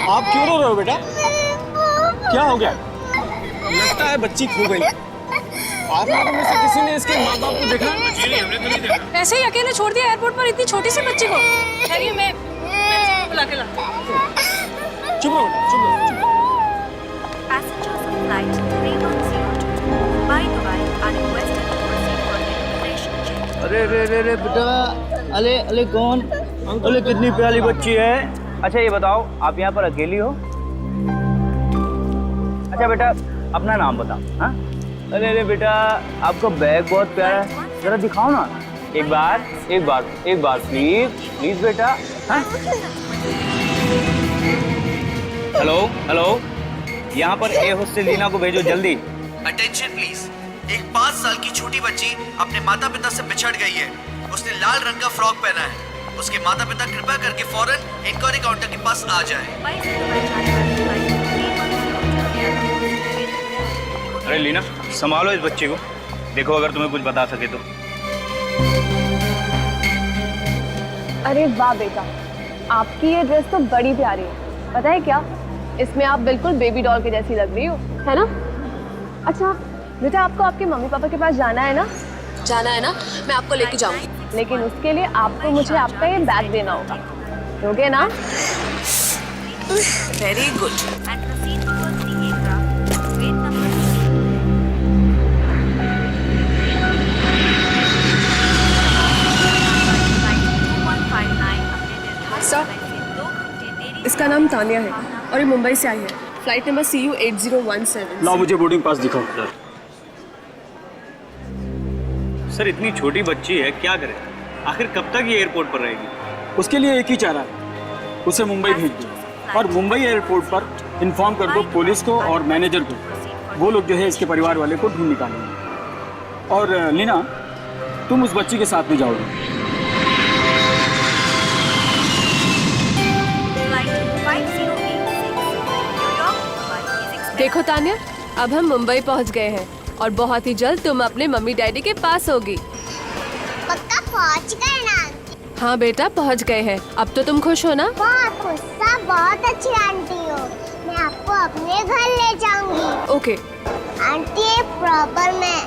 आप क्यों रो रहे हो बेटा? क्या हो गया? लगता है बच्ची खो गई। आप लोगों में से किसी ने इसके माँ बाप को देखा? हमने तो नहीं देखा। ऐसे ही अकेले छोड़ दिया एयरपोर्ट पर इतनी छोटी सी बच्ची को? ठहरिए, मैं बुला के लाती हूँ। चुप रहो, चुप रहो, चुप रहो। Passengers of flight 3102 Mumbai Dubai are requested to proceed for immigration check. अरे रे रे रे बेटा, अले अले कौन? अले कितनी प्यारी बच्ची है। अच्छा ये बताओ, आप यहाँ पर अकेली हो? अच्छा बेटा, अपना नाम बताओ। हाँ? अरे अरे बेटा, आपका बैग बहुत प्यारा है, जरा दिखाओ ना। एक बार प्लीज प्लीज बेटा। हाँ? हेलो हेलो, यहाँ पर ए हॉस्टल लीना को भेजो जल्दी। Attention please. एक 5 साल की छोटी बच्ची अपने माता पिता से बिछड़ गई है। उसने लाल रंग का फ्रॉक पहना है। उसके माता पिता कृपया करके फौरन इंक्वायरी काउंटर के पास आ जाए। Mumbai से दुबई जाने वाली फ्लाइट 3102 एयरपोर्ट। अरे लीना, संभालो इस बच्चे को, देखो अगर तुम्हें कुछ बता सके तो। अरे वाह बेटा, आपकी ये ड्रेस तो बड़ी प्यारी है। पता है क्या, इसमें आप बिल्कुल बेबी डॉल के जैसी लग रही हो, है ना? अच्छा बेटा, आपको आपके मम्मी पापा के पास जाना है ना? जाना है ना, मैं आपको लेके जाऊंगी। लेकिन उसके लिए आपको मुझे आपका ये बैग देना होगा, दोगे ना? Very good. And proceed towards the aircraft. Gate number 3. Flight 2159 अपने निर्धारित Sir, समय से 2 घंटे देरी। इसका नाम तानिया है और ये मुंबई से आई है। Flight number CU 8017। लाओ मुझे बोर्डिंग पास दिखाओ। सर इतनी छोटी बच्ची है, क्या करे? आखिर कब तक ये एयरपोर्ट पर रहेगी? उसके लिए एक ही चारा है, उसे मुंबई भेज दो और मुंबई एयरपोर्ट पर इन्फॉर्म कर दो पुलिस को और मैनेजर को। वो लोग जो है इसके परिवार वाले को ढूंढ निकालेंगे। और लीना, तुम उस बच्ची के साथ में जाओगे। Flight 5086 New York Dubai is expected. देखो तानिया, अब हम मुंबई पहुंच गए हैं और बहुत ही जल्द तुम अपने मम्मी डैडी के पास होगी। पक्का पहुंच गए ना? हाँ बेटा, पहुंच गए हैं। अब तो तुम खुश हो ना? बहुत खुश, सब बहुत अच्छी आंटी हो। मैं आपको अपने घर ले जाऊंगी। ओके। आंटी एक प्रॉब्लम है।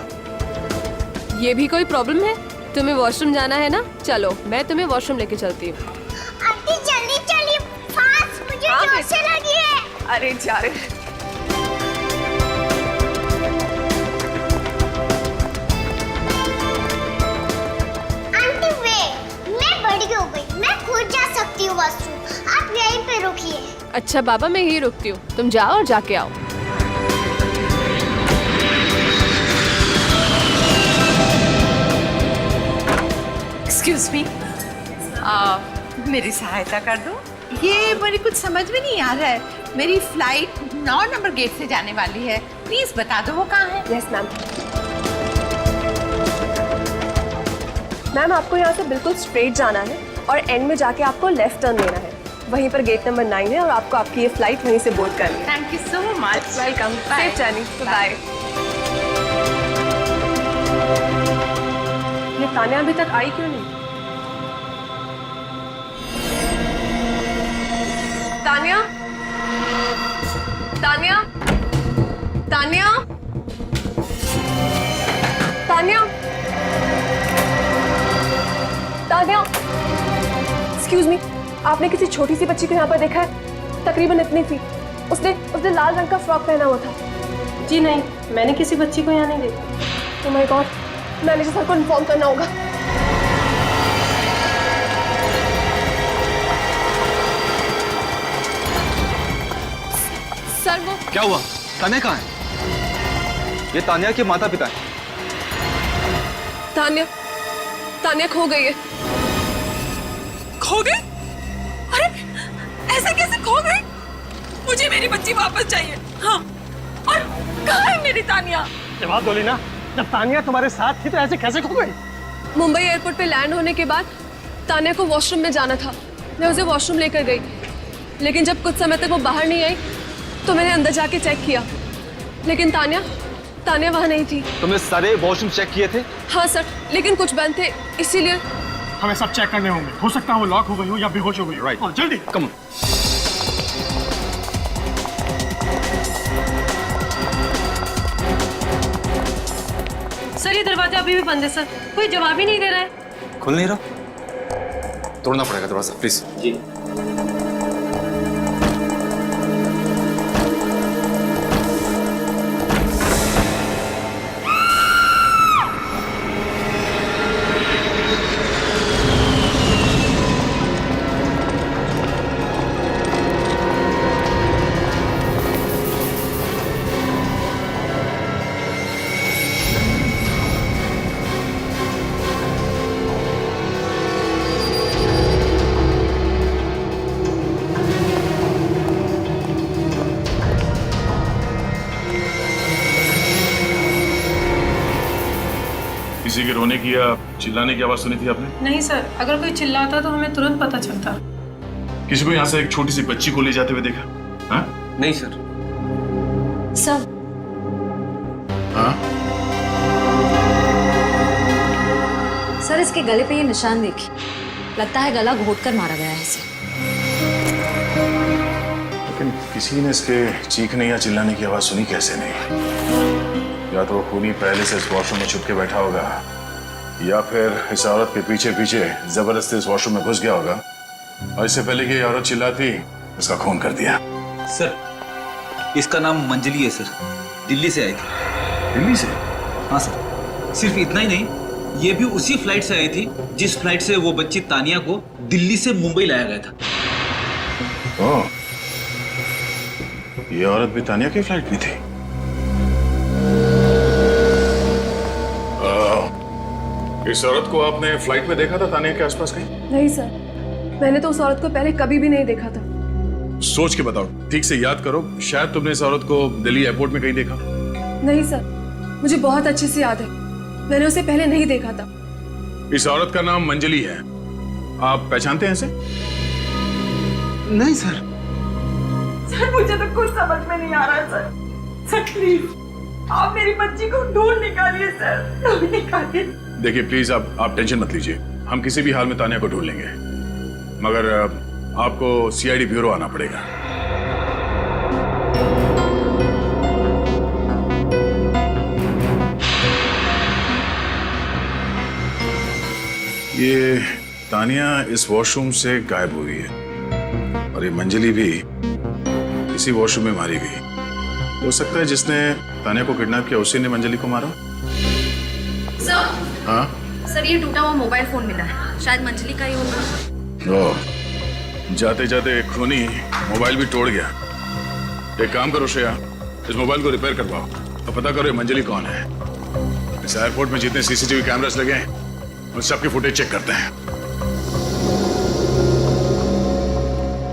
ये भी कोई प्रॉब्लम है? तुम्हें वॉशरूम जाना है ना? चलो मैं तुम्हें वॉशरूम लेके चलती हूँ। आंटी जल्दी चलिए, फास्ट, मुझे हाँ, जोर से लगी है। अरे जा रहे। आंटी वे, मैं बड़ी हो गई, मैं खुद जा सकती हूँ वॉशरूम। आप यहीं पे रुकिए। अच्छा बाबा, मैं यही रुकती हूँ, तुम जाओ और जाके आओ। एक्सक्यूज मी, मेरी सहायता कर दो। ये मेरी कुछ समझ में नहीं आ रहा है। मेरी फ्लाइट 9 नंबर गेट से जाने वाली है, प्लीज बता दो वो कहाँ है। Yes ma'am. मैम आपको यहाँ से बिल्कुल स्ट्रेट जाना है और एंड में जाके आपको लेफ्ट टर्न लेना है। वहीं पर गेट नंबर 9 है और आपको आपकी ये फ्लाइट वहीं से बोर्ड करनी है। Thank you so much. Welcome, safe journey, bye. ये तानिया अभी तक आई क्यों नहीं? तानिया, तानिया, तानिया, तानिया, तानिया। एक्सक्यूज मी, आपने किसी छोटी सी बच्ची को यहाँ पर देखा है? तकरीबन इतनी थी। उसने लाल रंग का फ्रॉक पहना हुआ था। जी नहीं, मैंने किसी बच्ची को यहाँ नहीं देखा। Oh my God, manager sir को इन्फॉर्म करना होगा। सर वो क्या हुआ? तानिया कहाँ है? ये तानिया के माता पिता हैं। तानिया खो गई है। खो गई? अरे ऐसे कैसे खो गई? मुझे मेरी बच्ची वापस चाहिए। हाँ, और कहाँ है मेरी तानिया? जवाब दो लीना, जब तानिया तुम्हारे साथ थी तो ऐसे कैसे खो गई? मुंबई एयरपोर्ट पे लैंड होने के बाद तानिया को वॉशरूम में जाना था। मैं उसे वॉशरूम लेकर गई, लेकिन जब कुछ समय तक वो बाहर नहीं आई तो मैंने अंदर जाके चेक किया, लेकिन तानिया वहाँ नहीं थी। तुमने सारे वॉशरूम चेक किए थे? हाँ सर, लेकिन कुछ बंद थे, इसीलिए। हमें सब चेक करने होंगे, हो सकता है वो लॉक हो गई हो या बेहोश हो गई हो। राइट, जल्दी कम। सर ये दरवाजा अभी भी बंद है सर, कोई जवाब ही नहीं दे रहा है। खुल नहीं रहा, तोड़ना पड़ेगा दरवाजा प्लीज। जी। किसी के रोने की या चिल्लाने की आवाज सुनी थी आपने? नहीं सर, अगर कोई चिल्लाता तो हमें तुरंत पता चलता। किसी को यहाँ से एक छोटी सी बच्ची को ले जाते हुए देखा? हाँ? नहीं सर। सर हाँ? सर इसके गले पे ये निशान देखिए, लगता है गला घोटकर मारा गया है इसे। लेकिन किसी ने इसके चीखने या चिल्लाने की आवाज सुनी कैसे नहीं? या तो वो खूनी पहले से इस वॉशरूम में छुप के बैठा होगा, या फिर इस औरत के पीछे पीछे जबरदस्ती इस वॉशरूम में घुस गया होगा और इससे पहले कि ये औरत चिल्लाती इसका खून कर दिया। सर, इसका नाम मंजली है सर, दिल्ली से आई थी। दिल्ली से? हाँ सर, सिर्फ इतना ही नहीं, ये भी उसी फ्लाइट से आई थी जिस फ्लाइट से वो बच्ची तानिया को दिल्ली से मुंबई लाया गया था। ओह, ये औरत भी तानिया की फ्लाइट में थी। इस औरत को आपने फ्लाइट में देखा था तानिया के आसपास कहीं? नहीं सर, मैंने तो उस औरत को पहले कभी भी नहीं देखा था। सोच के बताओ, ठीक से याद करो, शायद तुमने इस औरत को दिल्ली एयरपोर्ट में कहीं देखा। नहीं सर, मुझे बहुत अच्छे से याद है, मैंने उसे पहले नहीं देखा था। इस औरत का नाम मंजली है, आप पहचानते हैं इसे? नहीं सर। सर मुझे तो कुछ समझ में नहीं आ रहा है सर। सर प्लीज आप मेरी बच्ची को ढूंढ निकालिए सर, ढूंढ निकालिए। देखिए प्लीज आप टेंशन मत लीजिए, हम किसी भी हाल में तानिया को ढूंढ लेंगे, मगर आपको सीआईडी ब्यूरो आना पड़ेगा। ये तानिया इस वॉशरूम से गायब हुई है और ये मंजली भी इसी वॉशरूम में मारी गई। हो सकता है जिसने तानिया को किडनैप किया उसी ने मंजली को मारा। सर, हाँ सर ये टूटा हुआ मोबाइल फोन मिला है, शायद मंजली का ही होगा। ओह, जाते जाते एक खूनी मोबाइल भी तोड़ गया। एक काम करो श्रेया, इस मोबाइल को रिपेयर करवाओ और पता करो ये मंजली कौन है। इस एयरपोर्ट में जितने सीसीटीवी कैमरास लगे हैं उन सबकी फुटेज चेक करते हैं।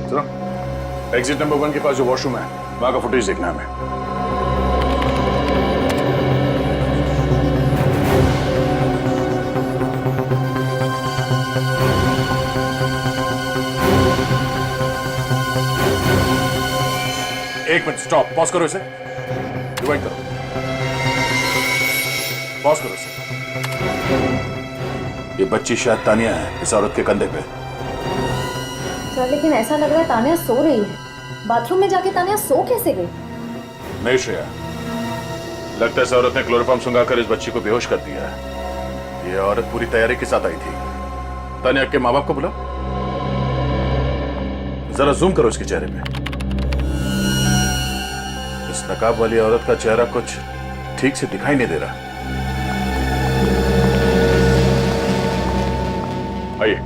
चलो, एग्जिट नंबर 1 के पास जो वॉशरूम है वहां का फुटेज देखना है हमें। एक मिनट, स्टॉप, पॉज करो इसे, रिवाइंड करो, पॉज करो इसे। ये बच्ची शायद तानिया है इस औरत के कंधे पे। सर लेकिन ऐसा लग रहा है तानिया सो रही है, बाथरूम में जाके तानिया सो कैसे गई? नहीं श्रेया, लगता है इस औरत ने क्लोरोफॉर्म सुंघाकर इस बच्ची को बेहोश कर दिया है। ये औरत पूरी तैयारी के साथ आई थी। तानिया के माँ बाप को बुला, जरा जूम करो इसके चेहरे पे। इस नकाब वाली औरत का चेहरा कुछ ठीक से दिखाई नहीं दे रहा। आइए,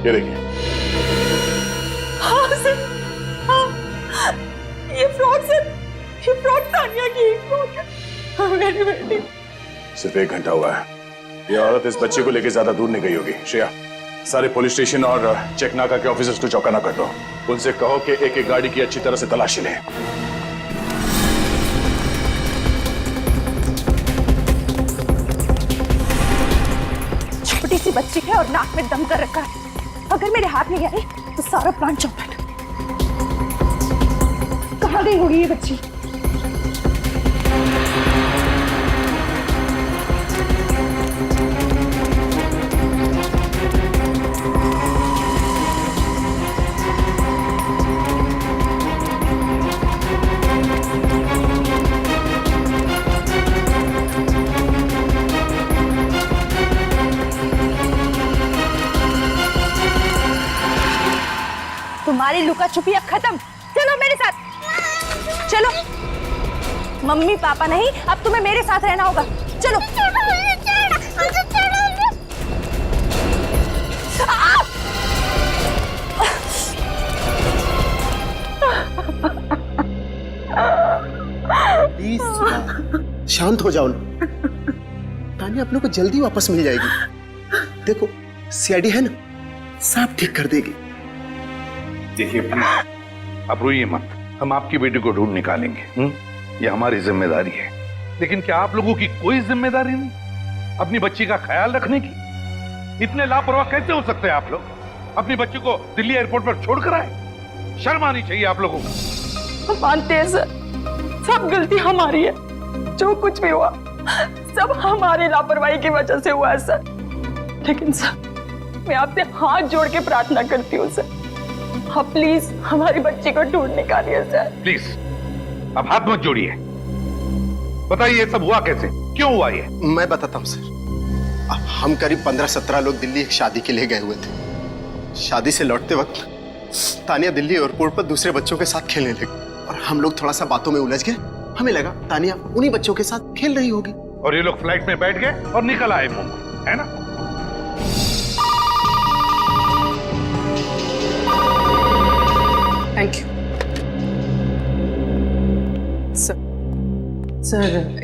ये देखिए। हाँ सर, हाँ, ये फ्रॉक सर, ये फ्रॉक तानिया की फ्रॉक है। हाँ मेरी बेटी। सिर्फ 1 घंटा हुआ है, ये औरत इस बच्चे को लेकर ज्यादा दूर नहीं गई होगी। श्रेया, सारे पुलिस स्टेशन और चेक नाका के ऑफिसर्स को चौकन्ना कर दो। उनसे कहो कि एक एक गाड़ी की अच्छी तरह से तलाशी लें। छोटी सी बच्ची है और नाक में दम कर रखा है, अगर मेरे हाथ में आई तो सारा प्लान चौपट। कहाँ गई होगी ये बच्ची? तुम्हारी लुका छुपी अब खत्म। चलो मेरे साथ, चलो। मम्मी पापा नहीं, अब तुम्हें मेरे साथ रहना होगा। चलो। प्लीज शांत हो जाओ ना। तानिया आप लोग को जल्दी वापस मिल जाएगी। देखो सीआईडी है ना, सब ठीक कर देगी। देखिए आप रोइए मत, हम आपकी बेटी को ढूंढ निकालेंगे। ये हमारी जिम्मेदारी है। लेकिन क्या आप लोगों की कोई जिम्मेदारी नहीं अपनी बच्ची का ख्याल रखने की? इतने लापरवाह कैसे हो सकते हैं आप लोग? अपनी बच्ची को दिल्ली एयरपोर्ट पर छोड़कर आए। शर्म आनी चाहिए आप लोगों को। हम मानते हैं सर, सब गलती हमारी है। जो कुछ भी हुआ सब हमारी लापरवाही की वजह से हुआ है सर। लेकिन सर मैं आपसे हाथ जोड़ के प्रार्थना करती हूँ सर, आप प्लीज हमारी बच्ची को ढूंढ निकालिए सर। प्लीज अब हाथ मत जोड़िए, बताइए ये सब हुआ कैसे, क्यों हुआ ये? मैं बताता हूँ सर। हम करीब 15-17 लोग दिल्ली एक शादी के लिए गए हुए थे। शादी से लौटते वक्त तानिया दिल्ली एयरपोर्ट पर दूसरे बच्चों के साथ खेलने लगी और हम लोग थोड़ा सा बातों में उलझ गए। हमें लगा तानिया उन्हीं बच्चों के साथ खेल रही होगी और ये लोग फ्लाइट में बैठ गए और निकल आए मुंबई, है ना? Thank you sir.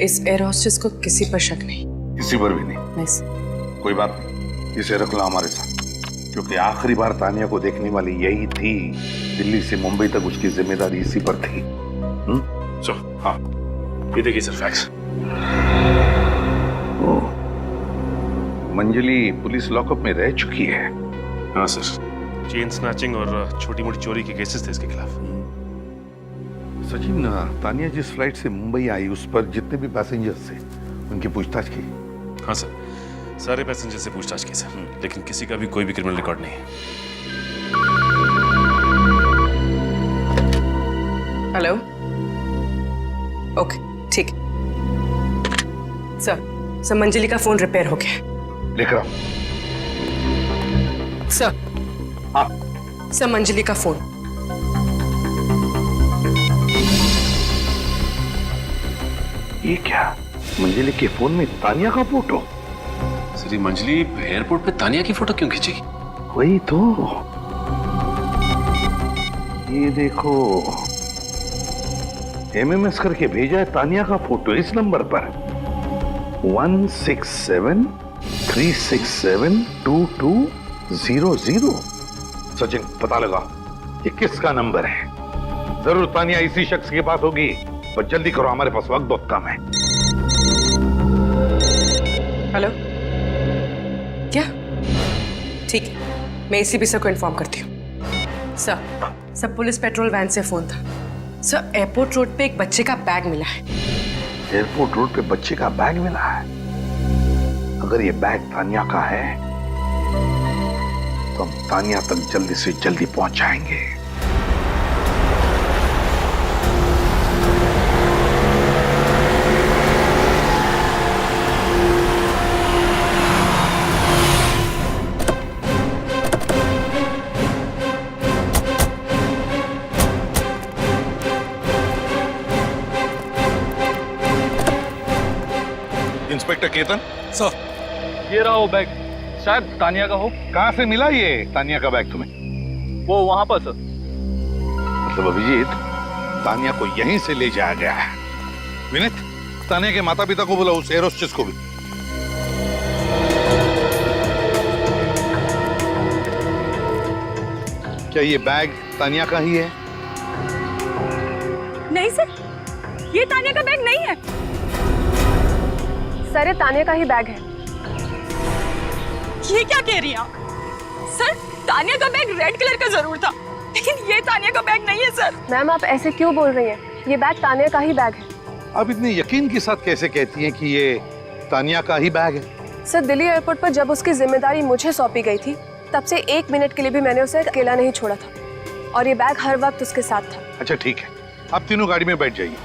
इस एयर होस्टेस को किसी पर शक नहीं? किसी पर भी नहीं। नहीं सर। कोई बात नहीं, इसे रख लो हमारे साथ, क्योंकि आखिरी बार तानिया को देखने वाली यही थी। दिल्ली से मुंबई तक उसकी जिम्मेदारी इसी पर थी। हाँ ये देखिए सर फैक्स। मंजली पुलिस लॉकअप में रह चुकी है। हाँ सर, चेन स्नैचिंग और छोटी मोटी चोरी के केसेस थे इसके खिलाफ। सचिन, तानिया जिस फ्लाइट से मुंबई आई उस पर जितने भी पैसेंजर्स थे उनकी पूछताछ की? हाँ सर, सारे पैसेंजर से पूछताछ की सर, लेकिन किसी का भी कोई भी क्रिमिनल रिकॉर्ड नहीं है। हेलो, ओके ठीक है सर। मंजली का फोन रिपेयर हो गया। लिख रहा हूं सर। हाँ सर, मंजली का फोन। ये क्या, मंजली के फोन में तानिया का फोटो? सर, मंजली एयरपोर्ट पे तानिया की फोटो क्यों खींची? वही तो, ये देखो एमएमएस करके भेजा है तानिया का फोटो इस नंबर पर 1673672200। सचिन पता लगा ये किसका नंबर है। जरूर तानिया इसी शख्स के पास होगी, पर जल्दी करो, हमारे पास वक्त बहुत कम है। हेलो, क्या? ठीक है, मैं एसीपी सर को इन्फॉर्म करती हूँ। सर, पुलिस पेट्रोल वैन से फोन था। सर, एयरपोर्ट रोड पे एक बच्चे का बैग मिला है। एयरपोर्ट रोड पे बच्चे का बैग मिला है? अगर ये बैग तानिया का है तो हम तानिया तक जल्दी से जल्दी पहुंच जाएंगे। इंस्पेक्टर केतन सर, ये रहा वो बैग, शायद तानिया का हो। कहां से मिला ये तानिया का बैग तुम्हें? वो वहां पर सर। मतलब अभिजीत, तानिया को यहीं से ले जाया गया है। विनीत, तानिया के माता पिता को बोला, उस एयर होस्टेस को भी। क्या ये बैग तानिया का ही है? नहीं सर, ये तानिया का बैग नहीं है। सर, ये तानिया का ही बैग है। ये क्या कह रही हैं आप? सर, तानिया का बैग रेड कलर का जरूर था, लेकिन ये तानिया का बैग नहीं है सर। मैम, आप ऐसे क्यों बोल रही हैं? ये बैग तानिया का ही बैग है। आप इतने यकीन के साथ कैसे कहती हैं कि ये तानिया का ही बैग है? सर, दिल्ली एयरपोर्ट पर जब उसकी जिम्मेदारी मुझे सौंपी गई थी, तब से 1 मिनट के लिए भी मैंने उसे अकेला नहीं छोड़ा था, और ये बैग हर वक्त उसके साथ था। अच्छा ठीक है, आप तीनों गाड़ी में बैठ जाइए।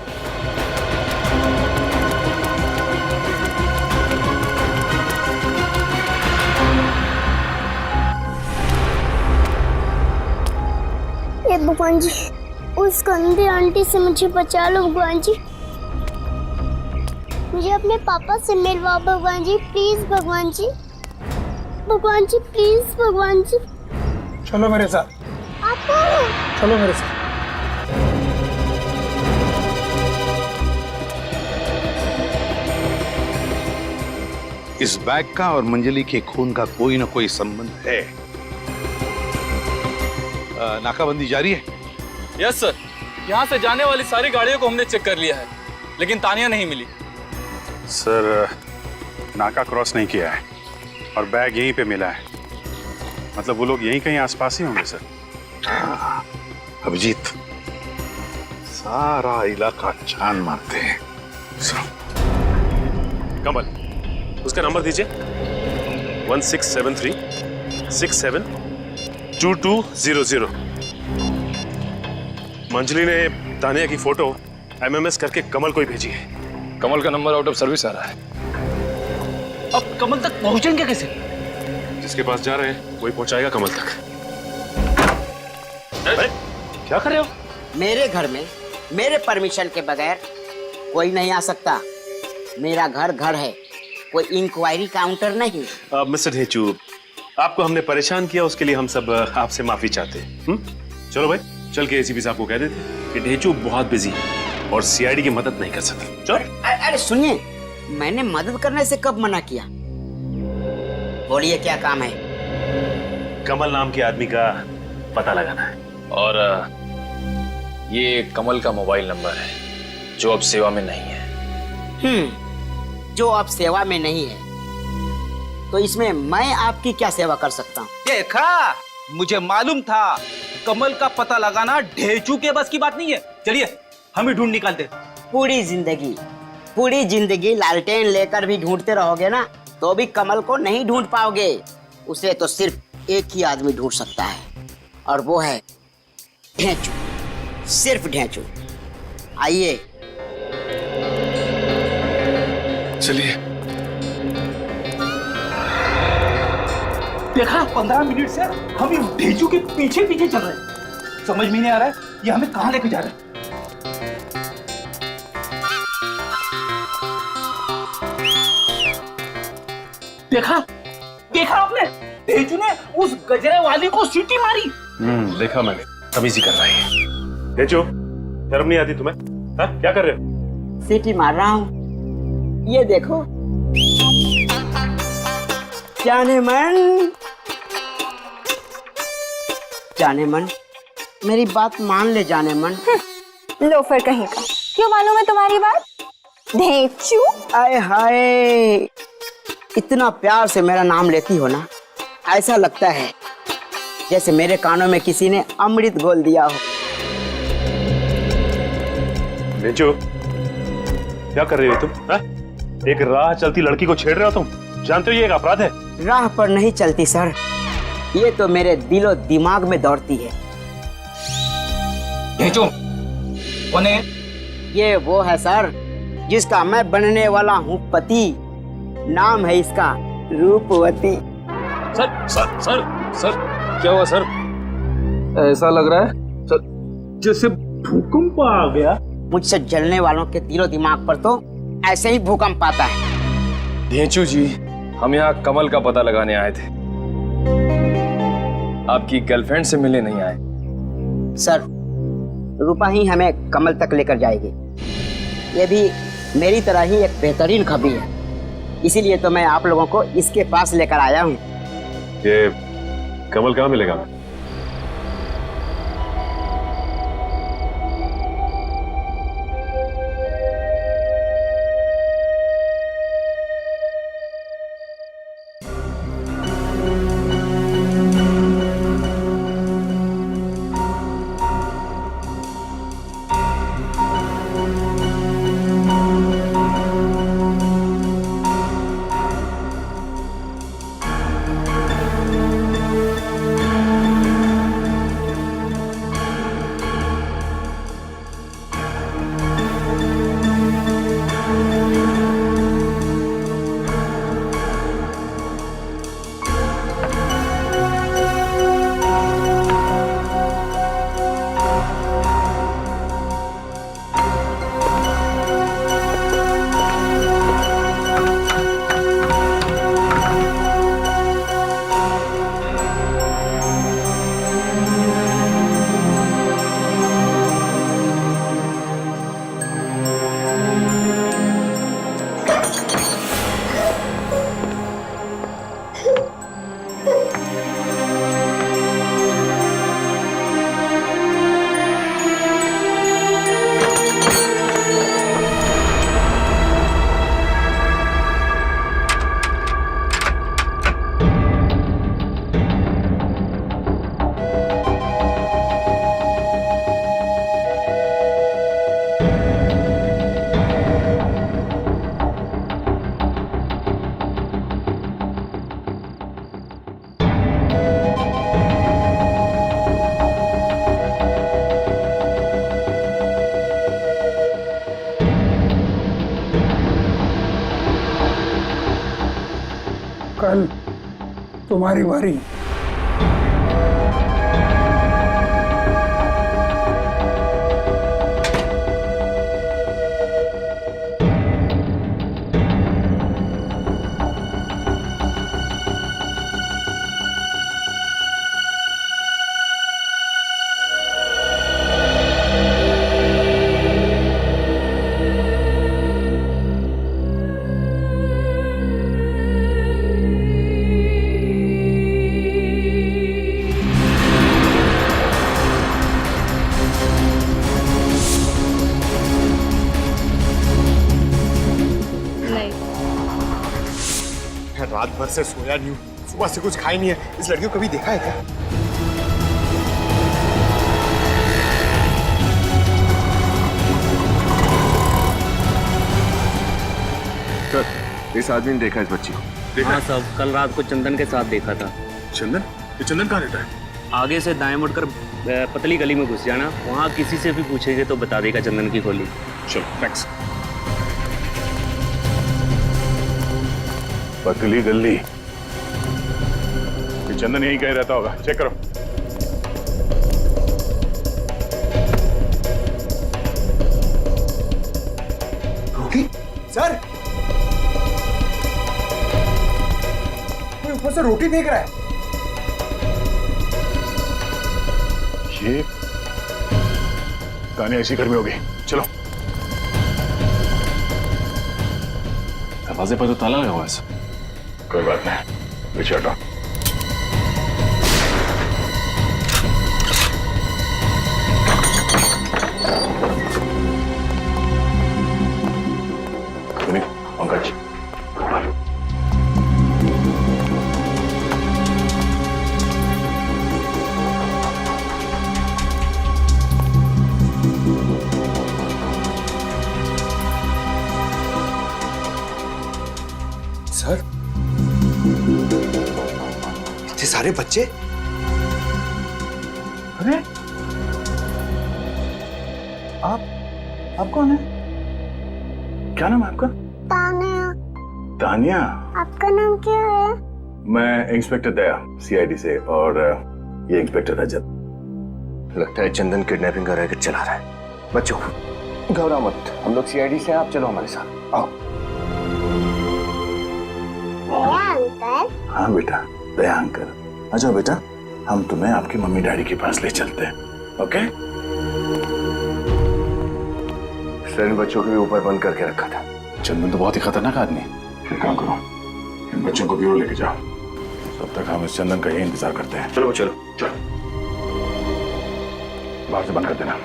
हे भगवान जी, उस गंदे आंटी से मुझे बचा लो भगवान जी। मुझे अपने पापा से मिलवाओ भगवान जी, प्लीज भगवान जी। भगवान जी प्लीज भगवान जी। चलो मेरे साथ, आप कौन हो? चलो मेरे साथ। इस बैग का और मंजली के खून का कोई ना कोई संबंध है। नाकाबंदी जारी है? यस सर, यहाँ से जाने वाली सारी गाड़ियों को हमने चेक कर लिया है, लेकिन तानिया नहीं मिली। सर, नाका क्रॉस नहीं किया है और बैग यहीं पे मिला है। मतलब वो लोग यहीं कहीं आसपास ही होंगे सर। अभिजीत, सारा इलाका छान मारते हैं। कमल, उसका नंबर दीजिए। 1673 67 2200। मंजली ने तानिया की फोटो MMS करके कमल को ही भेजी है। कमल का नंबर आउट ऑफ सर्विस आ रहा है। अब कमल तक पहुंचेंगे कैसे? जिसके पास जा रहे हैं वही पहुंचाएगा कमल तक। अरे, क्या कर रहे हो? मेरे घर में मेरे परमिशन के बगैर कोई नहीं आ सकता। मेरा घर घर है, कोई इंक्वायरी काउंटर नहीं। मिस्टर ढेचू, आपको हमने परेशान किया, उसके लिए हम सब आपसे माफी चाहते हैं। चलो भाई, चल के एसीपी साहब को कह देते कि ढेचू बहुत बिजी है और सीआईडी की मदद नहीं कर सकता। चलो। अरे सुनिए, मैंने मदद करने से कब मना किया? बोलिए क्या काम है? कमल नाम के आदमी का पता लगाना है। और ये कमल का मोबाइल नंबर है जो अब सेवा में नहीं है। जो अब सेवा में नहीं है, तो इसमें मैं आपकी क्या सेवा कर सकता हूँ? देखा, मुझे मालूम था कमल का पता लगाना ढेचू के बस की बात नहीं है। चलिए हम ही ढूंढ निकालते। पूरी जिंदगी लालटेन लेकर भी ढूंढते रहोगे ना, तो भी कमल को नहीं ढूंढ पाओगे। उसे तो सिर्फ एक ही आदमी ढूंढ सकता है, और वो है ढेंचू, सिर्फ ढेंचू। आइए चलिए। देखा, 15 मिनट से हम ये ढेंचू के पीछे पीछे चल रहे हैं। समझ में नहीं आ रहा है ये हमें कहां लेके जा रहे हैं। देखा आपने, ढेंचू ने उस गजरे वाली को सीटी मारी। देखा मैंने, तमीज़ी कर रहा है। ढेचू, शर्म नहीं आती तुम्हें? हाँ, क्या कर रहे हो? सीटी मार रहा हूँ। ये देखो, जाने मन, मेरी बात मान ले जाने मन। लोफर कहीं का, क्यों मालूम है तुम्हारी बात? ढेंचू। आए हाय, इतना प्यार से मेरा नाम लेती हो ना, ऐसा लगता है जैसे मेरे कानों में किसी ने अमृत घोल दिया हो। ढेंचू, क्या कर रही हो तुम? हा? एक राह चलती लड़की को छेड़ रहे हो तुम? जानते हो ये एक अपराध है। राह पर नहीं चलती सर, ये तो मेरे दिलो दिमाग में दौड़ती है। ढेंचू कौन है? ये वो है सर जिसका मैं बनने वाला हूँ पति। नाम है इसका रूपवती। सर क्या हुआ सर? ऐसा लग रहा है सर जैसे भूकंप आ गया। मुझसे जलने वालों के दिलो दिमाग पर तो ऐसे ही भूकंप आता है। ढेंचू जी, हम यहाँ कमल का पता लगाने आए थे, आपकी गर्लफ्रेंड से मिलने नहीं आए। सर, रूपा ही हमें कमल तक लेकर जाएगी। ये भी मेरी तरह ही एक बेहतरीन खबरी है, इसीलिए तो मैं आप लोगों को इसके पास लेकर आया हूँ। ये कमल कहाँ मिलेगा? तुम्हारी बारी। रात भर से सोया नहीं हूँ, सुबह से कुछ खाई नहीं है। इस लड़की को कभी देखा है क्या? सर, इस आदमी ने देखा इस बच्ची को? देखा? हाँ साहब, कल रात को चंदन के साथ देखा था। चंदन? ये चंदन कहाँ रहता है? आगे से दाएं मुड़कर पतली गली में घुस जाना, वहाँ किसी से भी पूछेंगे तो बता देगा चंदन की खोली। चलो, थैंक्स। पतली गली, ये चंदन यहीं कहीं रहता होगा, चेक करो। रोकी? सर, कोई ऊपर से रोटी देख रहा है। ये तानिया इसी घर में होगी, चलो। दरवाजे पर तो ताला लगा हुआ है। कोई बात नहीं, पीछे हटो। पंकज, सर, इतने सारे बच्चे? अरे आप कौन है? क्या नाम है आपका? तानिया। तानिया? आपका नाम क्या है? मैं इंस्पेक्टर दया, सीआईडी से, और ये इंस्पेक्टर रजत। लगता है चंदन किडनैपिंग का रैकेट चला रहा है। बच्चों, घबराओ मत, हम लोग सीआईडी से हैं, आप चलो हमारे साथ, आओ। दया अंकल। हाँ बेटा, दया अंकल, आ जाओ बेटा, हम तुम्हें आपकी मम्मी डैडी के पास ले चलते हैं, ओके? सर, इन बच्चों को भी ऊपर बंद करके रखा था। चंदन तो बहुत ही खतरनाक आदमी है। एक काम करो, इन बच्चों को ब्यूरो लेके जाओ, तब तक हम इस चंदन का ही इंतजार करते हैं। चलो चलो चलो, बाहर से बंद कर देना।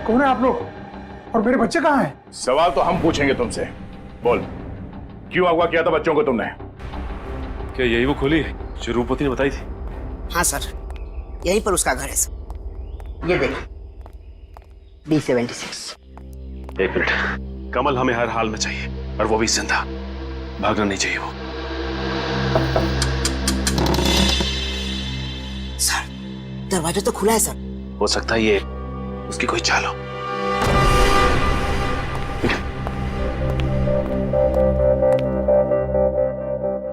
कौन है आप लोग और मेरे बच्चे कहाँ हैं? सवाल तो हम पूछेंगे तुमसे, बोल, क्यों अगवा किया था बच्चों को तुमने? क्या यही वो खोली है जो रूपवती ने बताई थी? हाँ सर, यहीं पर उसका घर है सर। ये देखिए, B76। एक मिनट, कमल हमें हर हाल में चाहिए, और वो भी जिंदा। भागना नहीं चाहिए वो। सर, दरवाजा तो खुला है सर। हो सकता है ये उसकी कोई चाल हो।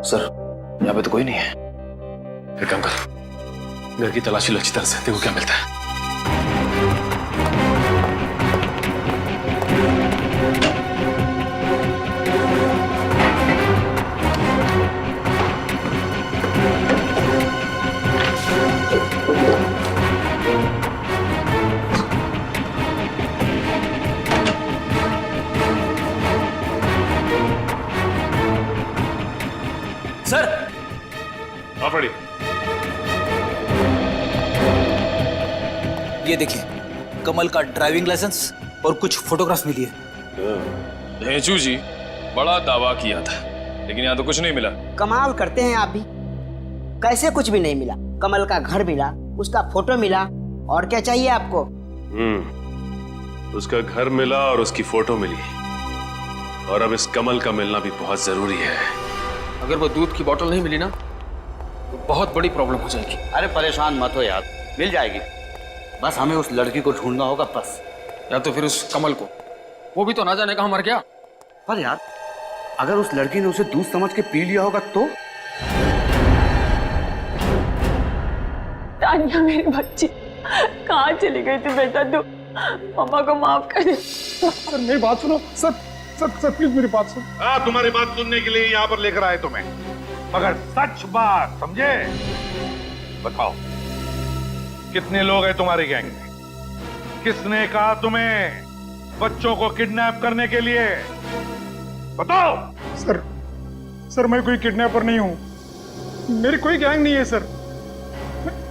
सर, यहाँ पे तो कोई नहीं है। एक काम कर, घर की तलाशी लो अच्छी तरह से, देखो क्या मिलता है। सर, आप रेडी? ये देखिए, कमल का ड्राइविंग लाइसेंस और कुछ फोटोग्राफ मिली है। भेंचू जी, बड़ा दावा किया था, लेकिन यहाँ तो कुछ नहीं मिला। कमाल करते हैं आप भी, कैसे कुछ भी नहीं मिला? कमल का घर मिला, उसका फोटो मिला, और क्या चाहिए आपको? उसका घर मिला और उसकी फोटो मिली, और अब इस कमल का मिलना भी बहुत जरूरी है। अगर वो दूध की बोतल नहीं मिली ना तो बहुत बड़ी प्रॉब्लम हो जाएगी। अरे परेशान मत हो यार, मिल जाएगी। बस हमें उस लड़की को ढूंढना होगा बस। या तो फिर उस कमल को, वो भी तो ना जाने कहां मर गया। पर यार अगर उस लड़की ने उसे दूध समझ के पी लिया होगा तो? तानिया मेरी बच्ची कहाँ चली गई थी बेटा तू? मम्मा को माफ कर दे। सर मेरी बात सुनो। सर सर सर प्लीज मेरी बात सुनो। हाँ, तुम्हारी बात सुनने के लिए यहाँ पर लेकर आए तुम्हें, मगर सच बात समझे। बताओ कितने लोग हैं तुम्हारी गैंग में? किसने कहा तुम्हें बच्चों को किडनैप करने के लिए? बताओ। सर मैं कोई किडनैपर नहीं हूँ, मेरी कोई गैंग नहीं है सर।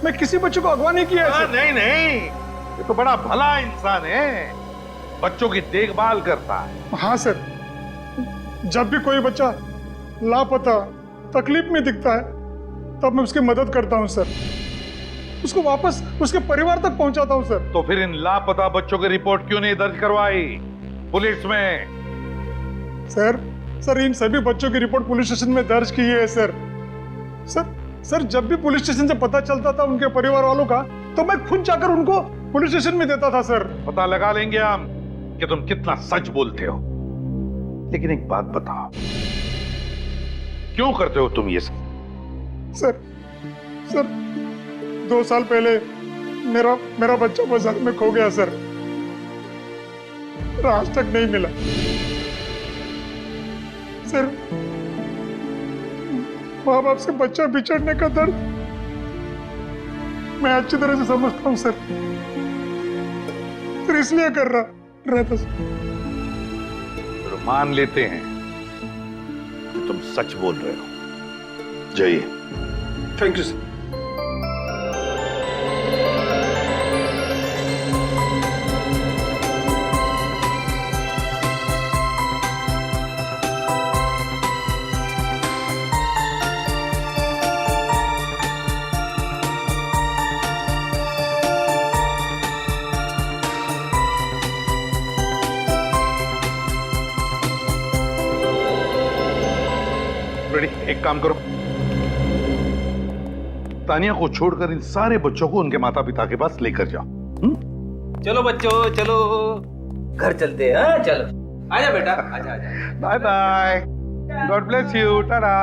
मैं किसी बच्चे को अगवा नहीं किया है सर। नहीं, ये तो बड़ा भला इंसान है, बच्चों की देखभाल करता है। हाँ सर, जब भी कोई बच्चा लापता तकलीफ में दिखता है तब मैं उसकी मदद करता हूँ सर, उसको वापस उसके परिवार तक पहुंचाता हूँ सर। तो फिर इन लापता बच्चों की रिपोर्ट क्यों नहीं दर्ज करवाई पुलिस में? सर इन सभी बच्चों की रिपोर्ट पुलिस स्टेशन में दर्ज की है सर। सर जब भी पुलिस स्टेशन से पता चलता था उनके परिवार वालों का, तो मैं खुद जाकर उनको पुलिस स्टेशन में देता था सर। पता लगा लेंगे हम कि तुम कितना सच बोलते हो। लेकिन एक बात बताओ, क्यों करते हो तुम ये सब? सर 2 साल पहले मेरा बच्चा बाजार में खो गया सर, आज तक नहीं मिला सर। माँ बाप से बच्चा बिछड़ने का दर्द मैं अच्छी तरह से समझता हूँ सर, फिर इसलिए कर रहा था सर। तो मान लेते हैं कि तुम सच बोल रहे हो। जाइए। Thank you sir. एक काम करो, तानिया को छोड़कर इन सारे बच्चों को उनके माता पिता के पास लेकर जाओ। चलो बच्चों चलो, घर चलते हैं। चलो आजा बेटा, आजा। Bye bye, God bless you, tata.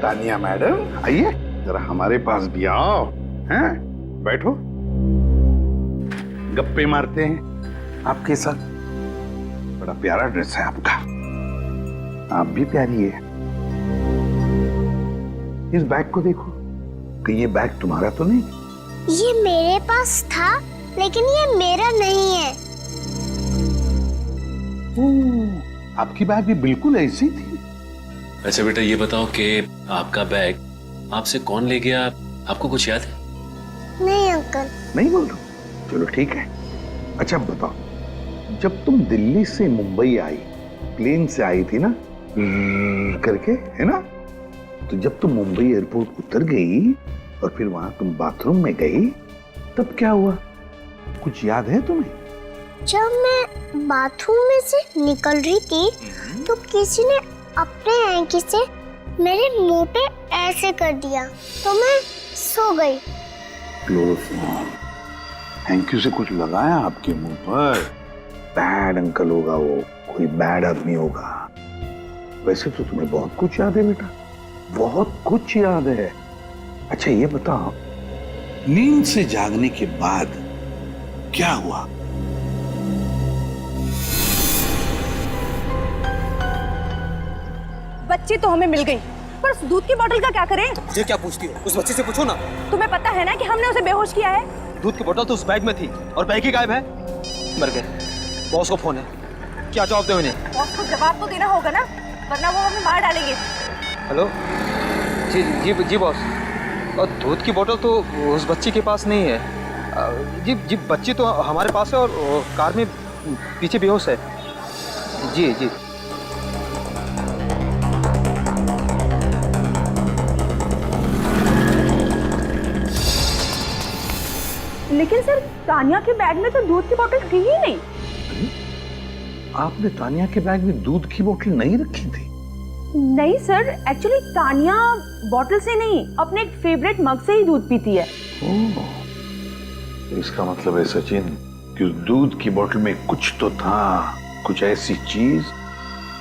Tania madam आइए जरा हमारे पास भी आओ। हैं? बैठो, गप्पे मारते हैं आपके साथ। बड़ा प्यारा ड्रेस है आपका, आप भी प्यारी है। इस बैग को देखो, कि ये बैग तुम्हारा तो नहीं? ये मेरे पास था, लेकिन ये मेरा नहीं है। आपकी बैग भी बिल्कुल ऐसी थी। अच्छा बेटा ये बताओ कि आपका बैग आपसे कौन ले गया, आपको कुछ याद है? नहीं अंकल। नहीं बोल रहा, चलो ठीक है। अच्छा बताओ, जब तुम दिल्ली से मुंबई आई, प्लेन से आई थी ना करके, है ना? तो जब तुम मुंबई एयरपोर्ट उतर गई और फिर वहां तुम बाथरूम में गई, तब क्या हुआ, कुछ याद है तुम्हें? जब मैं बाथरूम में से निकल रही थी तो किसी ने अपने हैंकी से मेरे मुंह पे ऐसे कर दिया, तो मैं सो गई। हैंकी से कुछ लगाया आपके मुंह पर? बैड अंकल होगा वो, कोई बैड आदमी होगा। वैसे तो तुम्हें बहुत कुछ याद है बेटा, बहुत कुछ याद है। अच्छा ये बताओ, नींद से जागने के बाद क्या हुआ? बच्ची तो हमें मिल गई, पर उस दूध की बोतल का क्या करें? ये क्या पूछती हो, उस बच्ची से पूछो ना। तुम्हें पता है ना कि हमने उसे बेहोश किया है। दूध की बोतल तो उस बैग में थी और बैग ही गायब है। मर गए। बॉस को फोन है, क्या जवाब दे उन्हें? बॉस को जवाब तो देना होगा ना, वरना वो हमें मार डालेंगे। हेलो जी जी जी बॉस, और दूध की बोतल तो उस बच्ची के पास नहीं है। जी बच्ची तो हमारे पास है और कार में पीछे बेहोश है। जी जी लेकिन सर तानिया के बैग में तो दूध की बोतल थी ही नहीं। आपने तानिया के बैग में दूध की बोतल नहीं रखी थी? नहीं सर, एक्चुअली तानिया बोतल से नहीं, अपने एक फेवरेट मग से ही दूध पीती है। ओह, इसका मतलब है सचिन कि उस दूध की बोतल में कुछ तो था, कुछ ऐसी चीज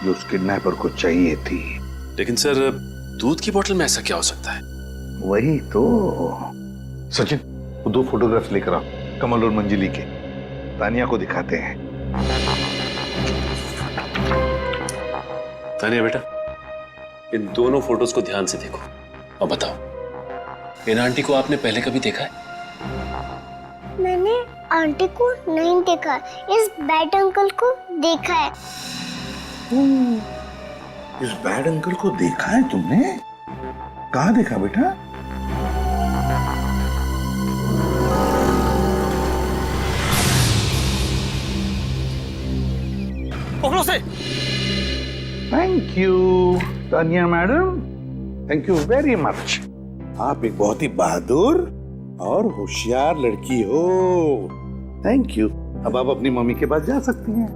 जो उस किडनैपर को चाहिए थी। लेकिन सर दूध की बोतल में ऐसा क्या हो सकता है? वही तो। सचिन, वो 2 फोटोग्राफ्स लेकर आओ, कमल और मंजिली के। तानिया को दिखाते हैं। तानिया बेटा, इन दोनों फोटोज को ध्यान से देखो और बताओ, इन आंटी को आपने पहले कभी देखा है? मैंने आंटी को नहीं देखा, इस बैड अंकल को देखा है। इस बैड अंकल को देखा है तुमने? कहाँ देखा बेटा? पकड़ो से। Thank you Tania madam, thank you very much. आप एक बहुत ही बहादुर और होशियार लड़की हो। Thank you. अब आप अपनी मम्मी के पास जा सकती हैं।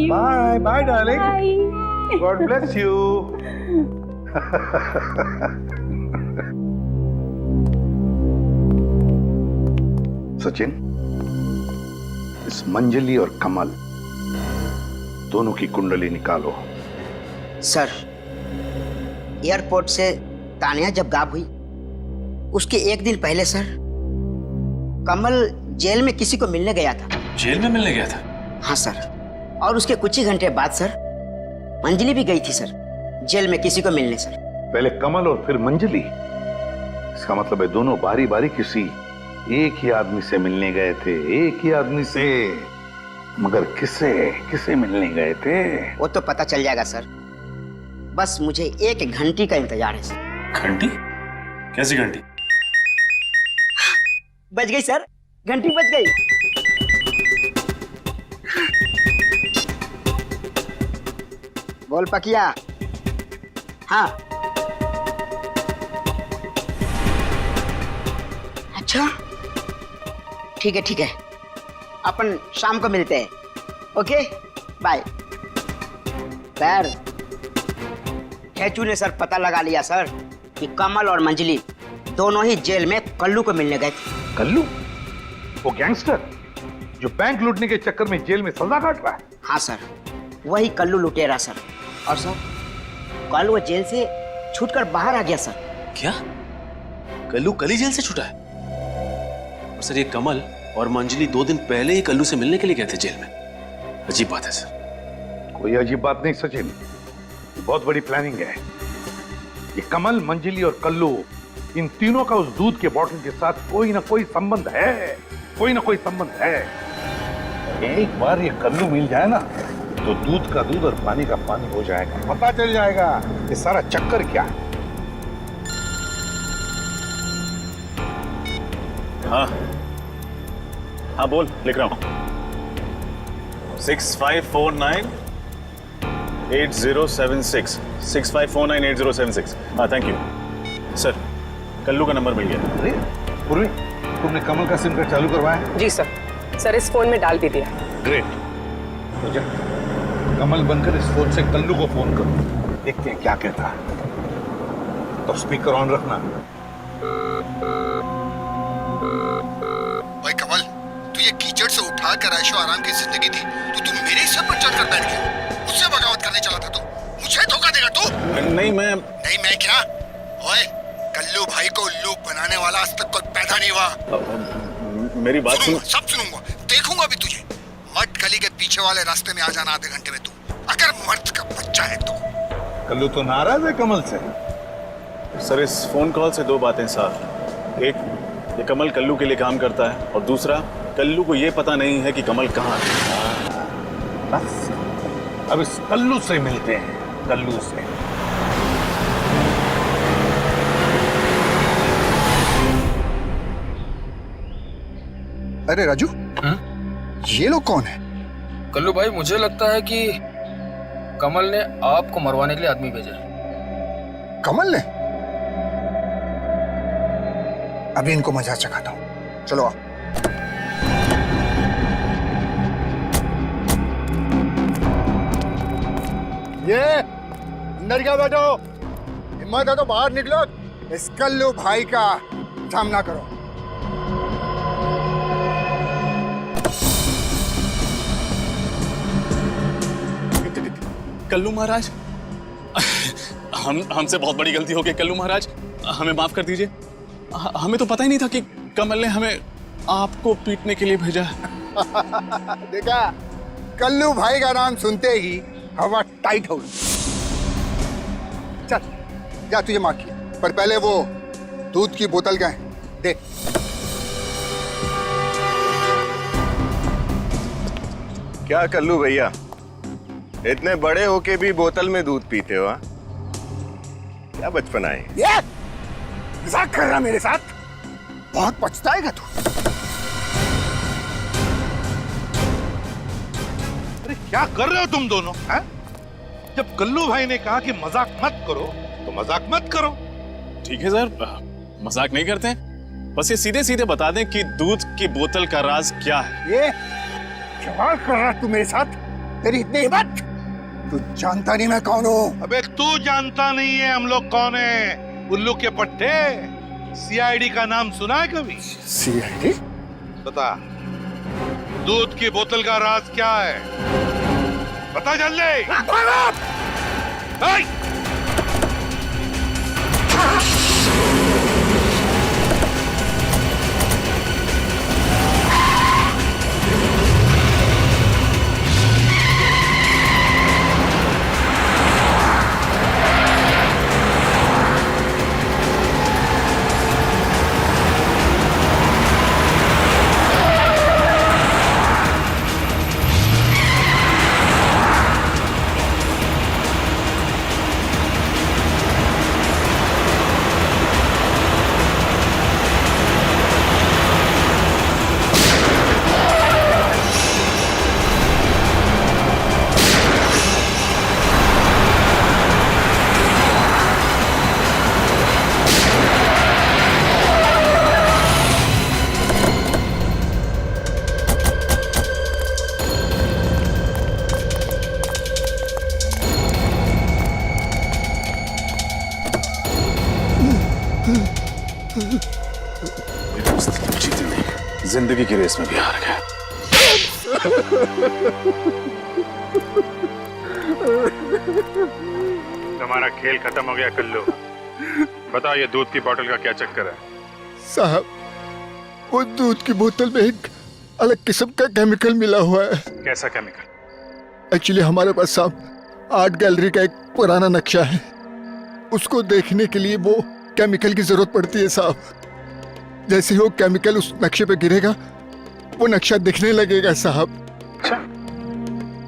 Bye bye darling, God bless you. Sachin, इस मंजली और कमल दोनों की कुंडली निकालो। सर, एयरपोर्ट से तानिया जब गायब हुई उसके 1 दिन पहले सर, कमल जेल में किसी को मिलने गया था। जेल में मिलने गया था? हाँ सर, और उसके कुछ ही घंटे बाद सर मंजली भी गई थी सर जेल में किसी को मिलने सर। पहले कमल और फिर मंजली? इसका मतलब है दोनों बारी बारी किसी एक ही आदमी से मिलने गए थे। एक ही आदमी से, मगर किसे मिलने गए थे? वो तो पता चल जाएगा सर, बस मुझे 1 घंटे का इंतजार है सर। घंटी? कैसी घंटी? बज गई सर, घंटी बज गई। बोल पकिया। हाँ, अच्छा ठीक है, अपन शाम को मिलते हैं। Okay bye. सर, खेचू ने सर पता लगा लिया सर कि कमल और मंजली दोनों ही जेल में कल्लू को मिलने गए थे। कल्लू? वो गैंगस्टर जो बैंक लूटने के चक्कर में जेल में सजा काट रहा है? हाँ सर, वही कल्लू लुटेरा सर। और सर, कल वो जेल से छूटकर बाहर आ गया सर। क्या? कल्लू कल ही जेल से छूटा है? और सर, ये कमल और मंजली 2 दिन पहले ही कल्लू से मिलने के लिए गए थे जेल में। अजीब बात है सर। कोई अजीब बात नहीं सचिन, बहुत बड़ी प्लानिंग है। ये कमल, मंजली और कल्लू, इन तीनों का उस दूध के बॉटल के साथ कोई ना कोई संबंध है, कोई ना कोई संबंध है। एक बार ये कल्लू मिल जाए ना तो दूध का दूध और पानी का पानी हो जाएगा। पता चल जाएगा ये सारा चक्कर क्या है। हाँ बोल, लिख रहा हूँ। 6549 8076 6549 8076। हाँ थैंक यू सर, कल्लू का नंबर मिल गया। अरे पूर्वी, तुमने कमल का सिम कार्ड चालू करवाया? जी सर, सर इस फोन में डाल दीजिए। ग्रेट। तो जा, कमल बनकर इस फोन से कल्लू को फोन करो, देखते हैं क्या कहता है। तो स्पीकर ऑन रखना। भाई कमल, तू ये कीचड़ से उठा कर ऐशो आराम की जिंदगी थी तो तू मेरे ही सर पर चढ़कर बैठ गया। मुझसे बगावत करने चला था तू, मुझे धोखा देगा तू? नहीं मैं क्या? ओए, कल्लू भाई को उल्लू बनाने वाला आज तक कोई पैदा नहीं हुआ। मेरी बात सुन। सब सुनूंगा, देखूंगा भी तुझे। मट गली के पीछे वाले रास्ते में आ जाना आधे घंटे में तू, अगर मर्द का बच्चा है तो। कल्लू तो नाराज है कमल से। सर, इस फोन कॉल से 2 बातें साफ। एक, ये कमल कल्लू के लिए काम करता है, और दूसरा, कल्लू को ये पता नहीं है कि कमल कहाँ है। बस अब इस कल्लू से मिलते हैं, कल्लू से। अरे राजू, ये लोग कौन है? कल्लू भाई, मुझे लगता है कि कमल ने आपको मरवाने के लिए आदमी भेजा है। कमल ने? अभी इनको मजा चखाता हूँ, चलो आओ। ये अंदर क्या बैठो, हिम्मत है तो बाहर निकलो, इस कल्लू भाई का सामना करो। कल्लू महाराज, हमसे बहुत बड़ी गलती हो गई कल्लू महाराज, हमें माफ कर दीजिए। हमें तो पता ही नहीं था कि कमल ने हमें आपको पीटने के लिए भेजा। देखा, कल्लू भाई का नाम सुनते ही हवा टाइट हो गई। चल जा, तुझे माफ किया, पर पहले वो दूध की बोतल का है, दे। क्या कल्लू भैया, इतने बड़े होके भी बोतल में दूध पीते हो? क्या बचपना है ये? मजाक कर रहा मेरे साथ? बहुत पछताएगा तू। अरे क्या कर रहे हो तुम दोनों, हैं? जब कल्लू भाई ने कहा कि मजाक मत करो तो मजाक मत करो। ठीक है सर, मजाक नहीं करते, बस ये सीधे सीधे बता दें कि दूध की बोतल का राज क्या है। ये सवाल कर रहा तू मेरे साथ? तेरी इतनी हिम्मत? तू जानता नहीं मैं कौन हूँ? अबे तू जानता नहीं है हम लोग कौन है? उल्लू के पट्टे, सीआईडी का नाम सुना है कभी? सीआईडी? बता, दूध की बोतल का राज क्या है? बता जल्दी। जिंदगी की रेस में भी हार गया। तुम्हारा खेल खत्म हो गया कल्लू। बताओ ये दूध की बोतल का क्या चक्कर है? साहब, वो दूध की बोतल में एक अलग किस्म का केमिकल मिला हुआ है। कैसा केमिकल? एक्चुअली हमारे पास साहब आर्ट गैलरी का एक पुराना नक्शा है, उसको देखने के लिए वो केमिकल की जरूरत पड़ती है साहब। जैसे ही वो केमिकल उस नक्शे पे गिरेगा, वो नक्शा दिखने लगेगा साहब। अच्छा,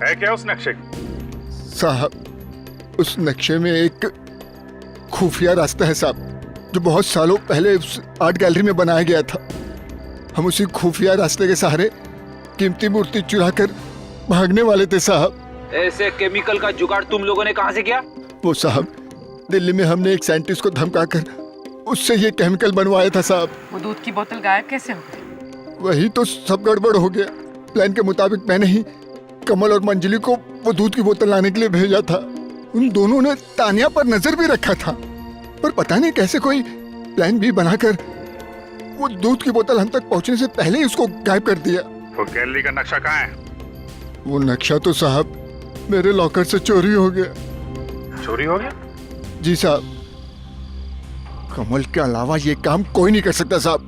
है क्या उस नक्शे? साहब, उस नक्शे में एक खुफिया रास्ता है साहब, जो बहुत सालों पहले उस आर्ट गैलरी में बनाया गया था। हम उसी खुफिया रास्ते के सहारे कीमती मूर्ति चुरा कर भागने वाले थे साहब। ऐसे केमिकल का जुगाड़ तुम लोगों ने कहां से किया? वो साहब, दिल्ली में हमने एक साइंटिस्ट को धमकाकर उससे ये केमिकल बनवाया था साहब। वो दूध की बोतल गायब कैसे हो गई? वही तो सब गड़बड़ हो गया। प्लान के मुताबिक मैंने ही कमल और मंजली को वो दूध की बोतल लाने के लिए भेजा था। उन दोनों ने तानिया पर नजर भी रखा था, पर पता नहीं कैसे कोई प्लान भी बनाकर वो दूध की बोतल हम तक पहुंचने से पहले ही उसको गायब कर दिया। वो गैलरी का नक्शा कहाँ है? वो नक्शा तो साहब मेरे लॉकर से चोरी हो गया। चोरी हो गया? जी साहब, कमल के अलावा ये काम कोई नहीं कर सकता साहब।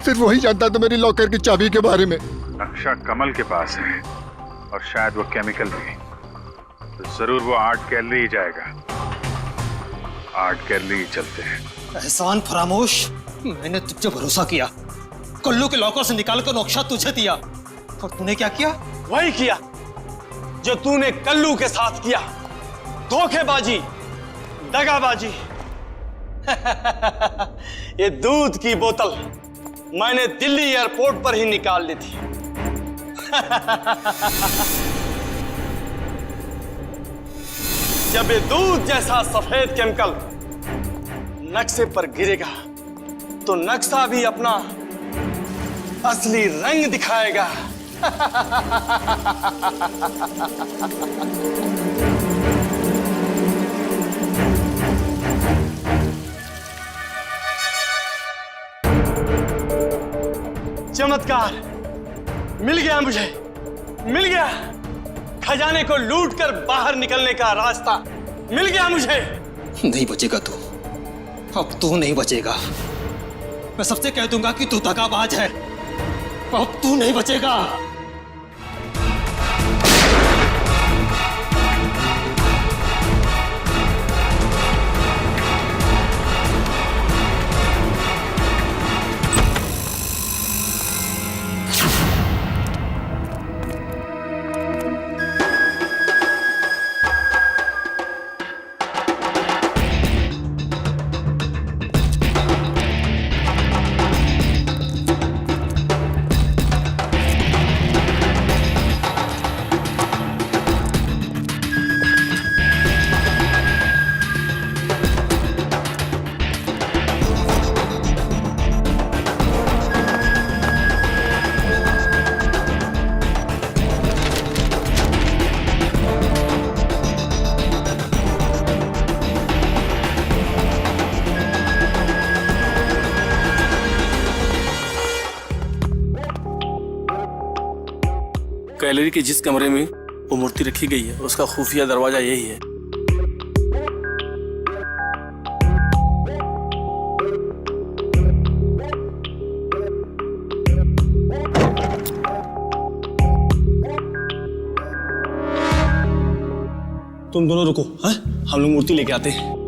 सिर्फ वही जानता था मेरी लॉकर की चाबी के बारे में। नक्शा कमल के पास है और शायद वो केमिकल भी, तो जरूर वो आर्ट गैलरी ही जाएगा। आर्ट गैलरी ही चलते हैं। एहसान फरामोश, मैंने तुझे भरोसा किया, कल्लू के लॉकर से निकाल कर नक्शा तुझे दिया, और तूने क्या किया? वही किया जो तूने कल्लू के साथ किया, धोखेबाजी, दगाबाजी। ये दूध की बोतल मैंने दिल्ली एयरपोर्ट पर ही निकाल ली थी। जब ये दूध जैसा सफेद केमिकल नक्शे पर गिरेगा तो नक्शा भी अपना असली रंग दिखाएगा। चमत्कार, मिल गया मुझे, मिल गया। खजाने को लूटकर बाहर निकलने का रास्ता मिल गया मुझे। नहीं बचेगा तू, अब तू नहीं बचेगा। मैं सबसे कह दूंगा कि तू दगाबाज है, अब तू नहीं बचेगा। गैलरी के जिस कमरे में वो मूर्ति रखी गई है उसका खुफिया दरवाजा यही है। तुम दोनों रुको, हाँ? हम लोग मूर्ति लेके आते हैं।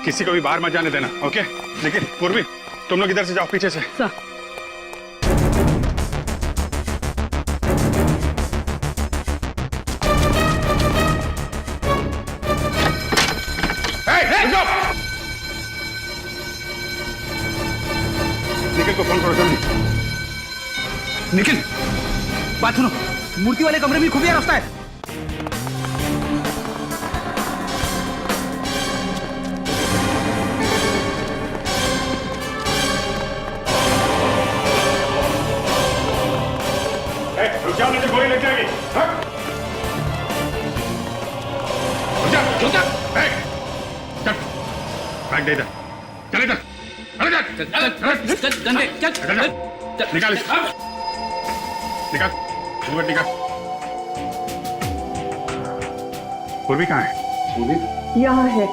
किसी को भी बाहर मत जाने देना, ओके? लेकिन पूर्वी, तुम लोग इधर से जाओ, पीछे से। सर। निखिल को फोन करो जल्दी। निखिल, बात सुनो, मूर्ति वाले कमरे में खुफिया रास्ता है। क्या मुझे गोली लग जाएगी? बैग दे इधर, चल इधर, निकाल, निकाल। पूर्वी कहाँ है? पूर्वी यहाँ है।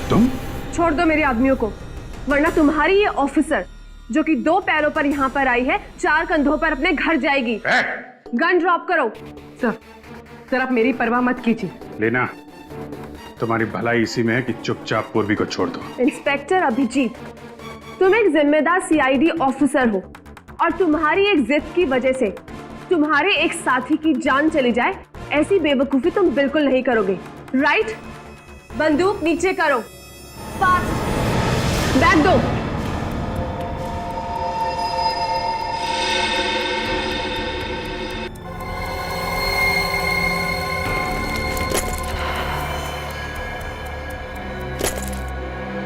तुम छोड़ दो मेरे आदमियों को, वरना तुम्हारी ये ऑफिसर जो कि 2 पैरों पर यहाँ पर आई है 4 कंधों पर अपने घर जाएगी। गन ड्रॉप करो। सर आप मेरी परवाह मत कीजिए। लेना, तुम्हारी भलाई इसी में है कि चुपचाप पूर्वी को छोड़ दो। इंस्पेक्टर अभिजीत, तुम एक जिम्मेदार सीआईडी ऑफिसर हो और तुम्हारी एक जिद की वजह से तुम्हारे एक साथी की जान चली जाए, ऐसी बेवकूफी तुम बिल्कुल नहीं करोगे, राइट? बंदूक नीचे करो, फास्ट, बैग दो।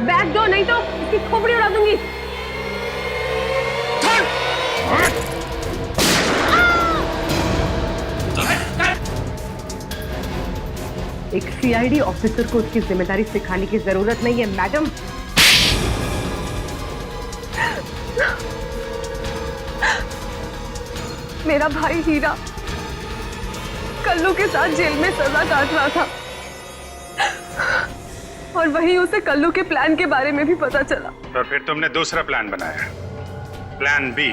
बैग दो, नहीं तो इसकी खोपड़ी उड़ा दूंगी। एक सीआईडी ऑफिसर को उसकी जिम्मेदारी सिखाने की जरूरत नहीं है मैडम। मेरा भाई हीरा कल्लू के साथ जेल में सजा काट रहा था और वहीं उसे कल्लू के प्लान के बारे में भी पता चला। तो फिर तुमने दूसरा प्लान बनाया, प्लान बी।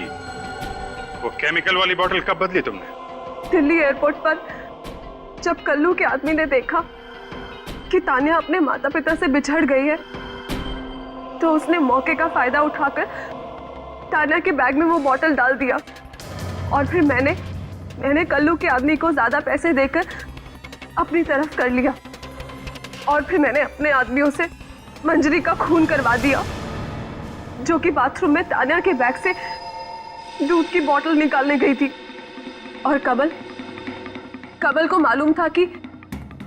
वो केमिकल वाली बोतल कब बदली तुमने? दिल्ली एयरपोर्ट पर जब कल्लू के आदमी ने देखा कि तान्या अपने माता पिता से बिछड़ गई है, तो उसने मौके का फायदा उठाकर तान्या के बैग में वो बोतल डाल दिया और फिर मैंने कल्लू के आदमी को ज्यादा पैसे देकर अपनी तरफ कर लिया और फिर मैंने अपने आदमियों से मंजरी का खून करवा दिया, जो कि बाथरूम में तान्या के बैग से दूध की बोतल निकालने गई थी। और कमल को मालूम था कि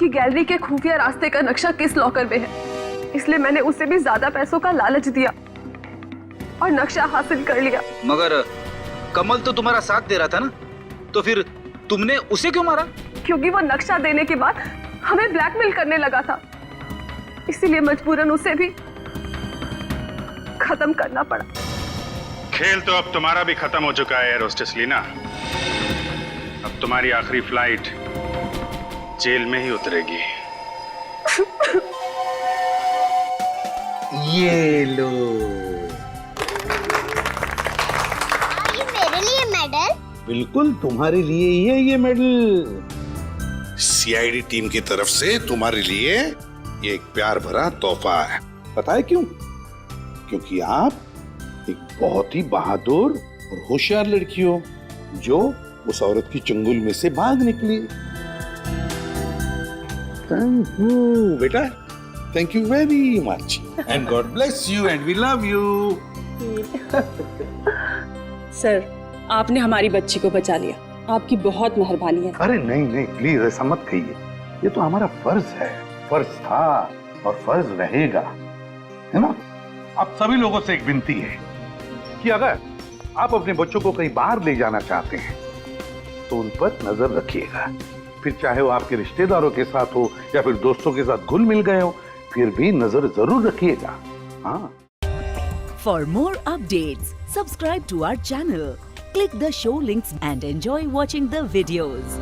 गैलरी के खुफिया रास्ते का नक्शा किस लॉकर में है, इसलिए मैंने उसे भी ज्यादा पैसों का लालच दिया और नक्शा हासिल कर लिया। मगर कमल तो तुम्हारा साथ दे रहा था ना, तो फिर तुमने उसे क्यों मारा? क्योंकि वो नक्शा देने के बाद हमें ब्लैकमेल करने लगा था, इसीलिए मजबूरन उसे भी खत्म करना पड़ा। खेल तो अब तुम्हारा भी खत्म हो चुका है एयर होस्टेस लीना। अब तुम्हारी आखिरी फ्लाइट जेल में ही उतरेगी। ये लो। ये मेरे लिए मेडल? बिल्कुल तुम्हारे लिए ही है ये मेडल। सीआईडी टीम की तरफ से तुम्हारे लिए ये एक प्यार भरा तोहफा है। पता है क्यों? क्योंकि आप एक बहुत ही बहादुर और होशियार लड़की हो, जो उस औरत की चंगुल में से भाग निकली। थैंक यू बेटा, thank you very much and God bless you and we love you. Sir, आपने हमारी बच्ची को बचा लिया, आपकी बहुत मेहरबानी है। अरे नहीं नहीं, प्लीज ऐसा मत कहिए, ये तो हमारा फर्ज है, फर्ज था और फर्ज रहेगा, है ना? आप सभी लोगों से एक विनती है कि अगर आप अपने बच्चों को कहीं बाहर ले जाना चाहते हैं तो उन पर नजर रखिएगा। फिर चाहे वो आपके रिश्तेदारों के साथ हो या फिर दोस्तों के साथ घुल मिल गए हो, फिर भी नजर जरूर रखिएगा। हाँ। For more updates, subscribe to our channel, click the show links and enjoy watching the videos.